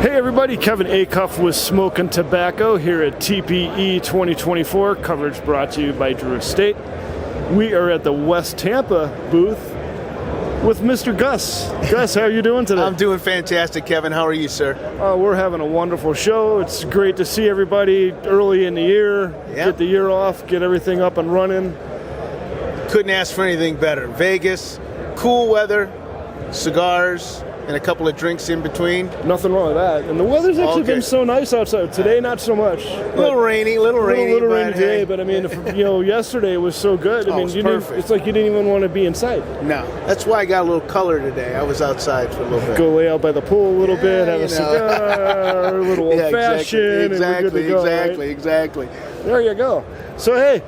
Hey everybody, Kevin Acuff with Smokin Tobacco here at TPE 2024. Coverage brought to you by Drew Estate. We are at the West Tampa booth with Mr. Gus. Gus, how are you doing today? I'm doing fantastic, Kevin. How are you, sir? We're having a wonderful show. It's great to see everybody early in the year. Yep. Get the year off, get everything up and running. Couldn't ask for anything better. Vegas, cool weather, cigars, and a couple of drinks in between. Nothing wrong with that. And the weather's actually been so nice outside. Today, not so much. A little rainy, little rainy today. But I mean, yesterday was so good. I mean, it's like you didn't even want to be inside. No, that's why I got a little color today. I was outside for a little bit. Go lay out by the pool a little bit, have a cigar, a little old fashioned, and we're good to go. Exactly. There you go. So hey,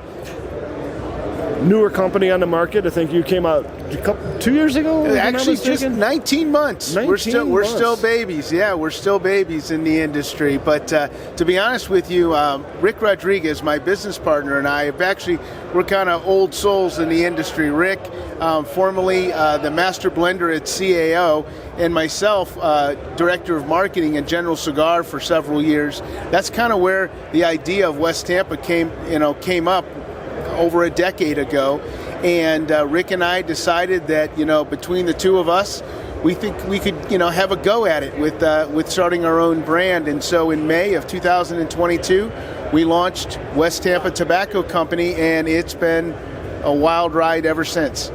newer company on the market. I think you came out 2 years ago. Actually, just 19 months. We're still babies. Yeah, we're still babies in the industry. But to be honest with you, Rick Rodriguez, my business partner, and I we're kind of old souls in the industry. Rick, formerly the master blender at CAO, and myself, director of marketing and General Cigar for several years. That's kind of where the idea of West Tampa came up over a decade ago. And Rick and I decided that, between the two of us, we think we could, have a go at it with starting our own brand. And so in May of 2022, we launched West Tampa Tobacco Company, and it's been a wild ride ever since.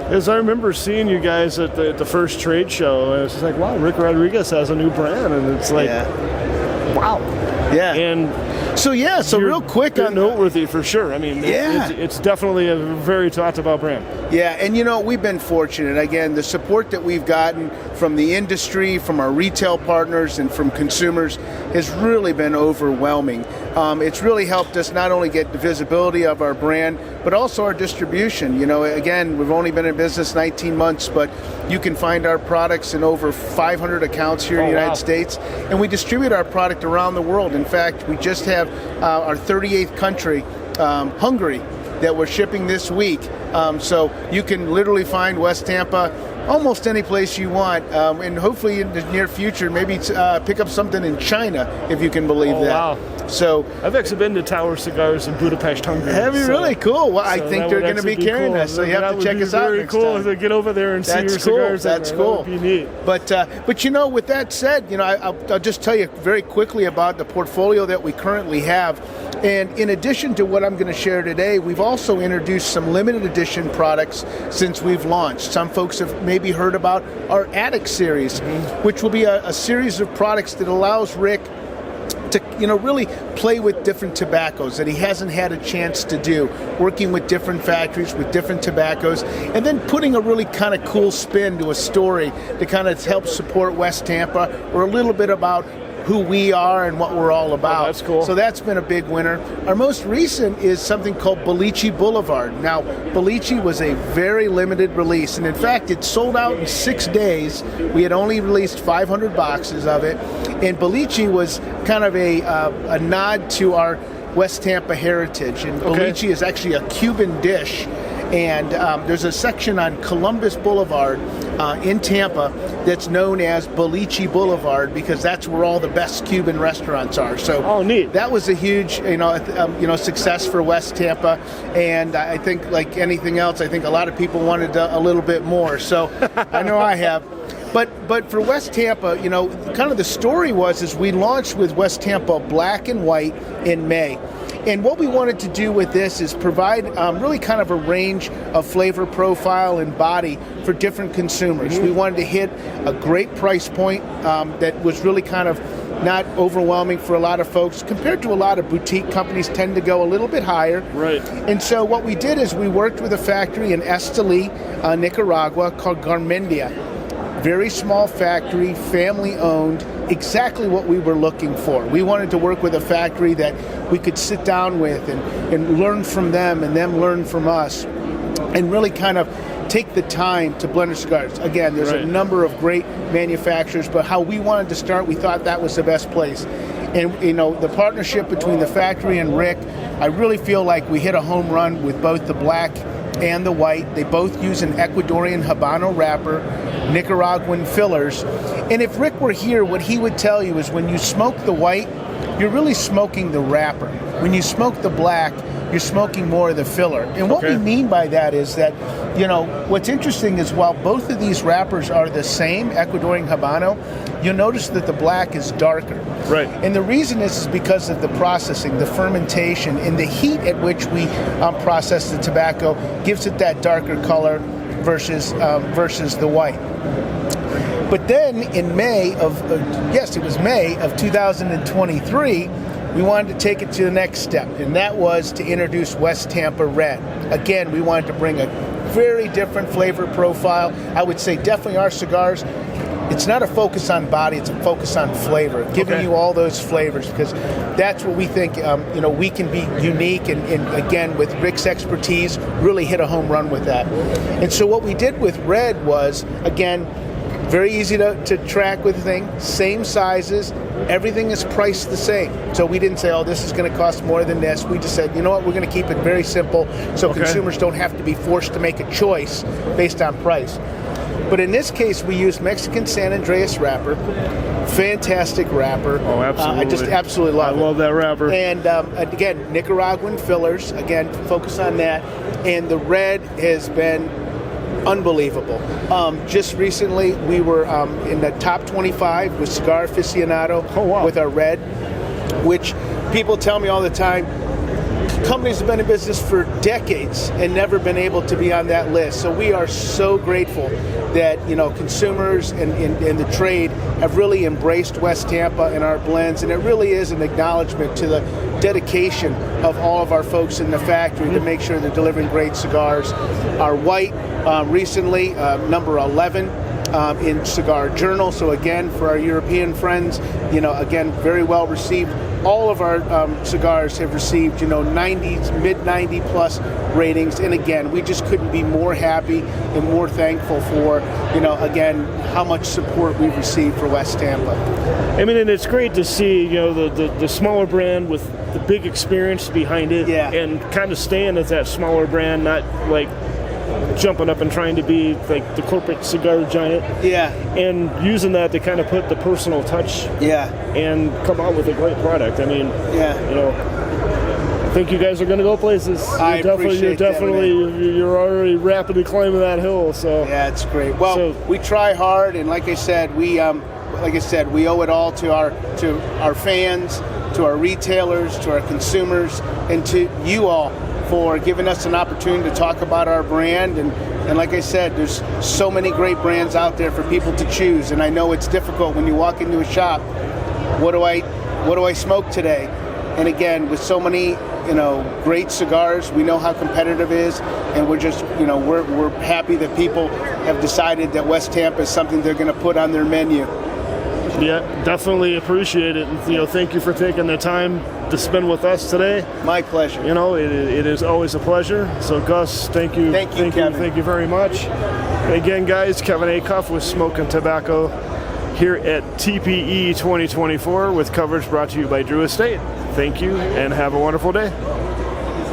As I remember seeing you guys at the first trade show, and it's just like, wow, Rick Rodriguez has a new brand, and it's like, wow. Yeah. And so real quick on noteworthy for sure. I mean, it's definitely a very talked about brand. Yeah, and we've been fortunate. Again, the support that we've gotten from the industry, from our retail partners, and from consumers has really been overwhelming. It's really helped us not only get the visibility of our brand, but also our distribution. Again, we've only been in business 19 months, but you can find our products in over 500 accounts here in the United States, and we distribute our product around the world. In fact, we just have our 38th country, Hungary, that we're shipping this week. So you can literally find West Tampa almost any place you want, and hopefully in the near future, maybe pick up something in China, if you can believe that. Wow. So I've actually been to Tower Cigars in Budapest, Hungary. Have you really? Cool. Well, I think they're going to be carrying us, so you have to check us out next time. Very cool to get over there and see your cigars. That's cool. That would be neat. But with that said, I'll just tell you very quickly about the portfolio that we currently have. And in addition to what I'm going to share today, we've also introduced some limited edition products since we've launched. Some folks have maybe heard about our Addict series, which will be a series of products that allows Rick to really play with different tobaccos that he hasn't had a chance to do, working with different factories, with different tobaccos, and then putting a really kind of cool spin to a story to kind of help support West Tampa, or a little bit about who we are and what we're all about. Oh, that's cool. So that's been a big winner. Our most recent is something called Belice Boulevard. Now, Belice was a very limited release, and in fact, it sold out in 6 days. We had only released 500 boxes of it, and Belice was kind of a nod to our West Tampa heritage. And Belice is actually a Cuban dish. And there's a section on Columbus Boulevard in Tampa that's known as Belice Boulevard, because that's where all the best Cuban restaurants are. So neat. That was a huge, success for West Tampa. And I think, like anything else, I think a lot of people wanted a little bit more. So I know I have. But for West Tampa, kind of the story is we launched with West Tampa Black and White in May. And what we wanted to do with this is provide really kind of a range of flavor profile and body for different consumers. We wanted to hit a great price point that was really kind of not overwhelming for a lot of folks, compared to a lot of boutique companies tend to go a little bit higher. Right. And so what we did is we worked with a factory in Esteli, Nicaragua, called Garmendia. Very small factory, family owned, exactly what we were looking for. We wanted to work with a factory that we could sit down with and learn from them, and them learn from us, and really kind of take the time to blend our cigars. Again, there's a number of great manufacturers, but how we wanted to start, we thought that was the best place. And the partnership between the factory and Rick, I really feel like we hit a home run with both the Black and the white. They both use an Ecuadorian Habano wrapper, Nicaraguan fillers. And if Rick were here, what he would tell you is when you smoke the white, you're really smoking the wrapper. When you smoke the black, you're smoking more of the filler. And what we mean by that is that, you know, what's interesting is while both of these wrappers are the same, Ecuadorian Habano, you'll notice that the black is darker. Right. And the reason is because of the processing, the fermentation, and the heat at which we process the tobacco gives it that darker color versus the white. But then in May of 2023, we wanted to take it to the next step, and that was to introduce West Tampa Red. Again, we wanted to bring a very different flavor profile. I would say definitely our cigars, it's not a focus on body, it's a focus on flavor, giving you all those flavors, because that's what we think, we can be unique and again, with Rick's expertise, really hit a home run with that. And so what we did with Red was, again, very easy to track with the thing, same sizes, everything is priced the same. So we didn't say, oh, this is going to cost more than this. We just said, you know what, we're going to keep it very simple so consumers don't have to be forced to make a choice based on price. But in this case, we used Mexican San Andreas wrapper, fantastic wrapper. Oh, absolutely. I just absolutely love it. I love that wrapper. And again, Nicaraguan fillers, again, focus on that. And the red has been unbelievable. Just recently, we were in the top 25 with Cigar Aficionado with our red, which people tell me all the time, companies have been in business for decades and never been able to be on that list. So we are so grateful that, you know, consumers and the trade have really embraced West Tampa and our blends, and it really is an acknowledgement to the dedication of all of our folks in the factory to make sure they're delivering great cigars. Our white recently, number 11 in Cigar Journal. So again, for our European friends, you know, again, very well received. All of our cigars have received, you know, 90s, mid 90 plus ratings. And again, we just couldn't be more happy and more thankful for, you know, again, how much support we've received for West Tampa. I mean, and it's great to see, you know, the smaller brand with the big experience behind it, and kind of staying as that smaller brand, not like jumping up and trying to be like the corporate cigar giant, and using that to kind of put the personal touch, and come out with a great product. I mean, you know, I think you guys are going to go places. You're already rapidly climbing that hill. So yeah, it's great. Well, we try hard, and like I said, we owe it all to our fans, to our retailers, to our consumers, and to you all for giving us an opportunity to talk about our brand. And like I said, there's so many great brands out there for people to choose. And I know it's difficult when you walk into a shop. What do I smoke today? And again, with so many, you know, great cigars, we know how competitive it is, and we're just, you know, we're happy that people have decided that West Tampa is something they're going to put on their menu. Yeah, definitely appreciate it. And, you know, thank you for taking the time to spend with us today. My pleasure. You know, it is always a pleasure. So, Gus, thank you. Thank you, Kevin. Thank you very much. And again, guys, Kevin Acuff with Smokin Tabacco here at TPE 2024 with coverage brought to you by Drew Estate. Thank you and have a wonderful day.